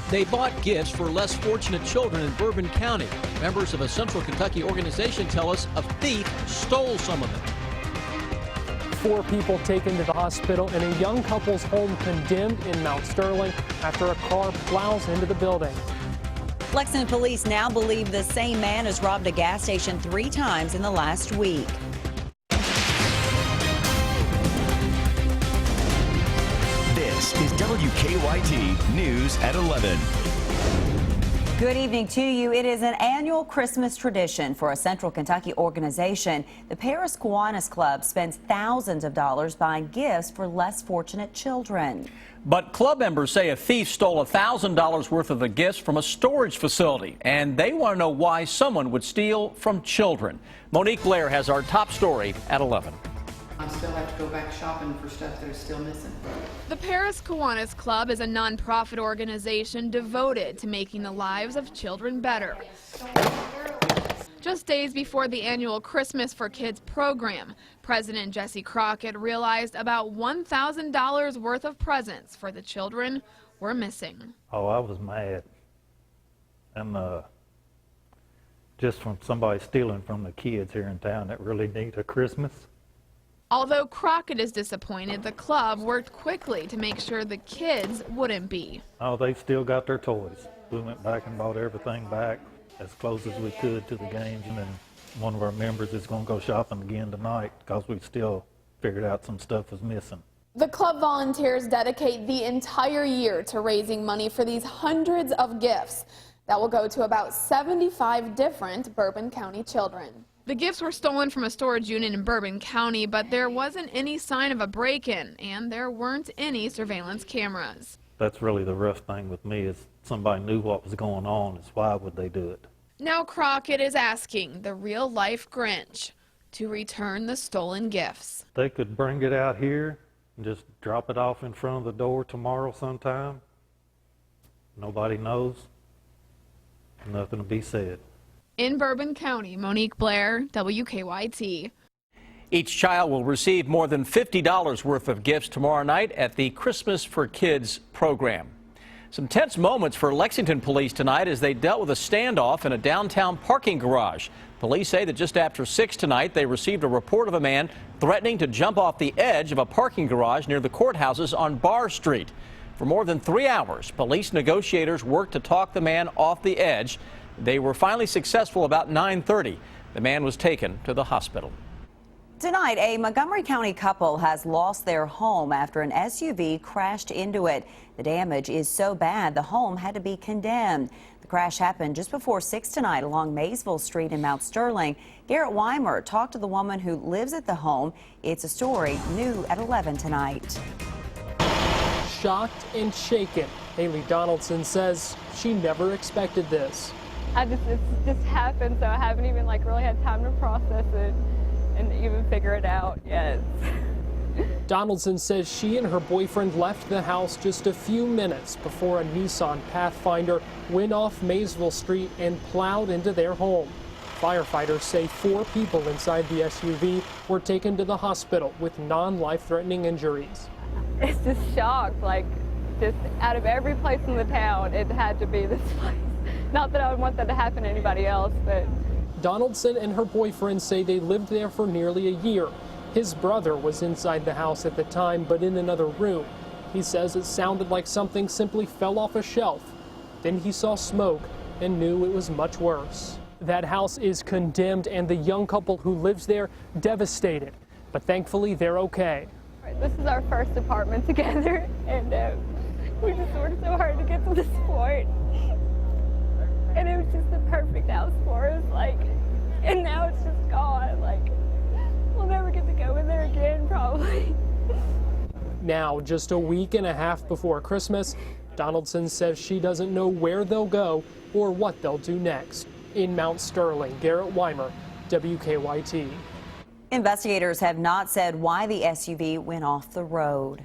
They bought gifts for less fortunate children in Bourbon County. Members of a Central Kentucky organization tell us a thief stole some of them. 4 people taken to the hospital and a young couple's home condemned in Mount Sterling after a car plows into the building. Lexington police now believe the same man has robbed a gas station 3 times in the last week. This is WKYT News at 11. Good evening to you. It is an annual Christmas tradition for a Central Kentucky organization. The Paris Kiwanis Club spends thousands of dollars buying gifts for less fortunate children. But club members say a thief stole $1,000 worth of the gifts from a storage facility, and they want to know why someone would steal from children. Monique Blair has our top story at 11. I still have to go back shopping for stuff that is still missing. The Paris Kiwanis Club is a nonprofit organization devoted to making the lives of children better. Just days before the annual Christmas for Kids program, President Jesse Crockett realized about $1,000 worth of presents for the children were missing. Oh, I was mad. And just from somebody stealing from the kids here in town that really need a Christmas. Although Crockett is disappointed, the club worked quickly to make sure the kids wouldn't be. Oh, they still got their toys. We went back and bought everything back as close as we could to the games, and then one of our members is going to go shopping again tonight because we still figured out some stuff was missing. The club volunteers dedicate the entire year to raising money for these hundreds of gifts that will go to about 75 different Bourbon County children. The gifts were stolen from a storage unit in Bourbon County, but there wasn't any sign of a break-in, and there weren't any surveillance cameras. That's really the rough thing with me, is somebody knew what was going on, is why would they do it? Now Crockett is asking the real-life Grinch to return the stolen gifts. They could bring it out here and just drop it off in front of the door tomorrow sometime. Nobody knows. Nothing to be said. In Bourbon County, Monique Blair, WKYT. Each child will receive more than $50 worth of gifts tomorrow night at the Christmas for Kids program. Some tense moments for Lexington police tonight as they dealt with a standoff in a downtown parking garage. Police say that just after 6 tonight, they received a report of a man threatening to jump off the edge of a parking garage near the courthouses on Barr Street. For more than 3 hours, police negotiators worked to talk the man off the edge. They were finally successful about 9:30. The man was taken to the hospital. Tonight, a Montgomery County couple has lost their home after an SUV crashed into it. The damage is so bad the home had to be condemned. The crash happened just before 6 tonight along Maysville Street in Mount Sterling. Garrett Weimer talked to the woman who lives at the home. It's a story new at 11 tonight. Shocked and shaken, Haley Donaldson says she never expected this. It's just happened, so I haven't even really had time to process it and even figure it out yet. Donaldson says she and her boyfriend left the house just a few minutes before a Nissan Pathfinder went off Maysville Street and plowed into their home. Firefighters say 4 people inside the SUV were taken to the hospital with non-life-threatening injuries. It's just shocked, just out of every place in the town, it had to be this place. Not that I would want that to happen to anybody else, but... Donaldson and her boyfriend say they lived there for nearly a year. His brother was inside the house at the time, but in another room. He says it sounded like something simply fell off a shelf. Then he saw smoke and knew it was much worse. That house is condemned and the young couple who lives there devastated. But thankfully, they're okay. This is our first apartment together, and we just worked so hard to get to this point. And it was just the perfect house for us, and now it's just gone. We'll never get to go in there again, probably. Now, just a week and a half before Christmas, Donaldson says she doesn't know where they'll go or what they'll do next. In Mount Sterling, Garrett Weimer, WKYT. Investigators have not said why the SUV went off the road.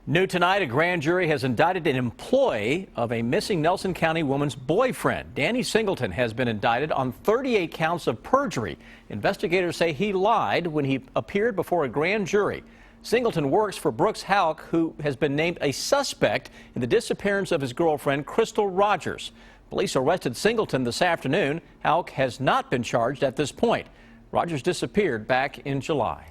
New tonight, a grand jury has indicted an employee of a missing Nelson County woman's boyfriend. Danny Singleton has been indicted on 38 counts of perjury. Investigators say he lied when he appeared before a grand jury. Singleton works for Brooks Houck, who has been named a suspect in the disappearance of his girlfriend, Crystal Rogers. Police arrested Singleton this afternoon. Houck has not been charged at this point. Rogers disappeared back in July.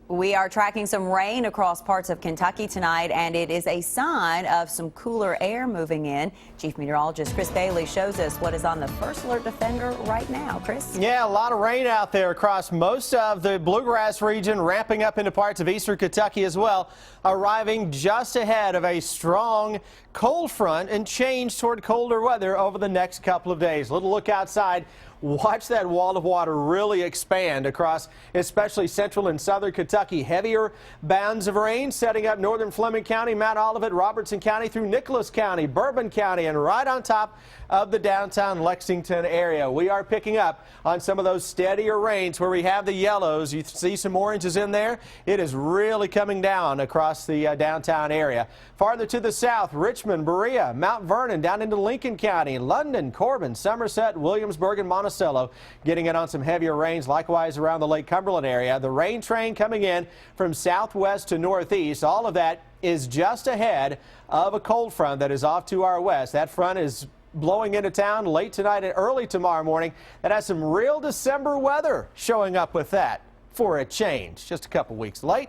We are tracking some rain across parts of Kentucky tonight, and it is a sign of some cooler air moving in. Chief Meteorologist Chris Bailey shows us what is on the first alert defender right now. Chris? Yeah, a lot of rain out there across most of the bluegrass region, ramping up into parts of eastern Kentucky as well, arriving just ahead of a strong cold front and change toward colder weather over the next couple of days. Little look outside. Watch that wall of water really expand across especially central and southern Kentucky. Heavier bands of rain setting up northern Fleming County, Mount Olivet, Robertson County through Nicholas County, Bourbon County, and right on top of the downtown Lexington area. We are picking up on some of those steadier rains where we have the yellows. You see some oranges in there. It is really coming down across the downtown area. Farther to the south, Richmond, Berea, Mount Vernon, down into Lincoln County, London, Corbin, Somerset, Williamsburg, and Monticello getting in on some heavier rains. Likewise around the Lake Cumberland area. The rain train coming in from southwest to northeast. All of that is just ahead of a cold front that is off to our west. That front is blowing into town late tonight and early tomorrow morning. That has some real December weather showing up with that for a change. Just a couple weeks late.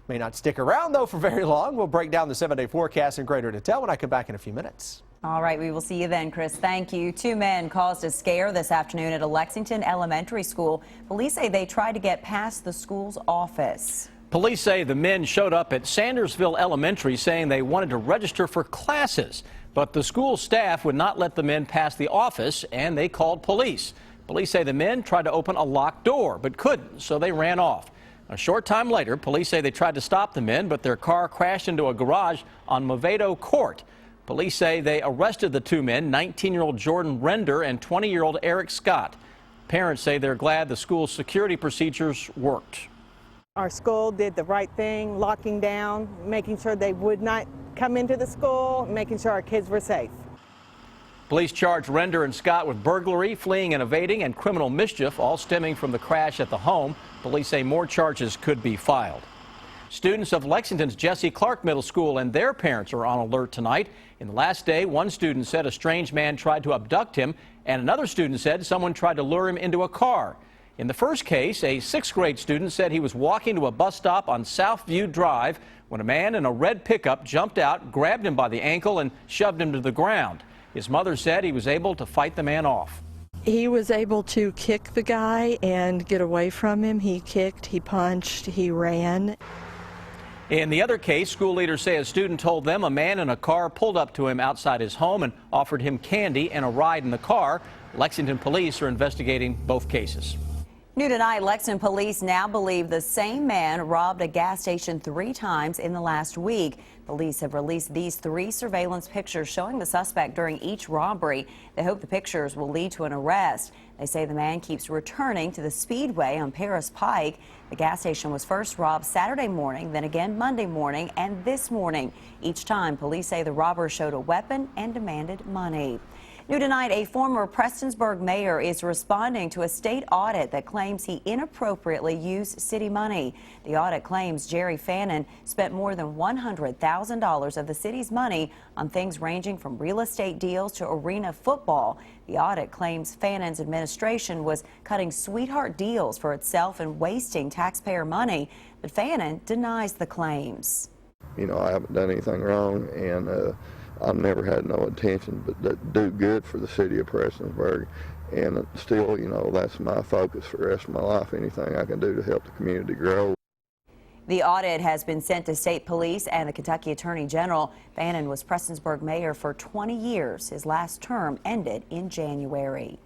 May not stick around, though, for very long. We'll break down the 7-day forecast in greater detail when I come back in a few minutes. All right, we will see you then, Chris. Thank you. Two men caused a scare this afternoon at a Lexington elementary school. Police say they tried to get past the school's office. Police say the men showed up at Sandersville Elementary saying they wanted to register for classes, but the school staff would not let the men pass the office, and they called police. Police say the men tried to open a locked door but couldn't, so they ran off. A short time later, police say they tried to stop the men, but their car crashed into a garage on Movado Court. Police say they arrested the two men, 19-year-old Jordan Render and 20-year-old Eric Scott. Parents say they're glad the school's security procedures worked. Our school did the right thing, locking down, making sure they would not come into the school, making sure our kids were safe. Police charged Render and Scott with burglary, fleeing and evading, and criminal mischief, all stemming from the crash at the home. Police say more charges could be filed. Students of Lexington's Jesse Clark Middle School and their parents are on alert tonight. In the last day, one student said a strange man tried to abduct him, and another student said someone tried to lure him into a car. In the first case, a 6th grade student said he was walking to a bus stop on Southview Drive when a man in a red pickup jumped out, grabbed him by the ankle, and shoved him to the ground. His mother said he was able to fight the man off. He was able to kick the guy and get away from him. He kicked, he punched, he ran. In the other case, school leaders say a student told them a man in a car pulled up to him outside his home and offered him candy and a ride in the car. Lexington police are investigating both cases. New tonight, Lexington police now believe the same man robbed a gas station 3 times in the last week. Police have released these 3 surveillance pictures showing the suspect during each robbery. They hope the pictures will lead to an arrest. They say the man keeps returning to the Speedway on Paris Pike. The gas station was first robbed Saturday morning, then again Monday morning, and this morning. Each time, police say the robber showed a weapon and demanded money. New tonight, a former Prestonsburg mayor is responding to a state audit that claims he inappropriately used city money. The audit claims Jerry Fannin spent more than $100,000 of the city's money on things ranging from real estate deals to arena football. The audit claims Fannin's administration was cutting sweetheart deals for itself and wasting taxpayer money, but Fannin denies the claims. You know, I haven't done anything wrong, and I've never had no intention but to do good for the city of Prestonsburg, and still, you know, that's my focus for the rest of my life. Anything I can do to help the community grow. The audit has been sent to state police and the Kentucky Attorney General. Fannin was Prestonsburg mayor for 20 years. His last term ended in January.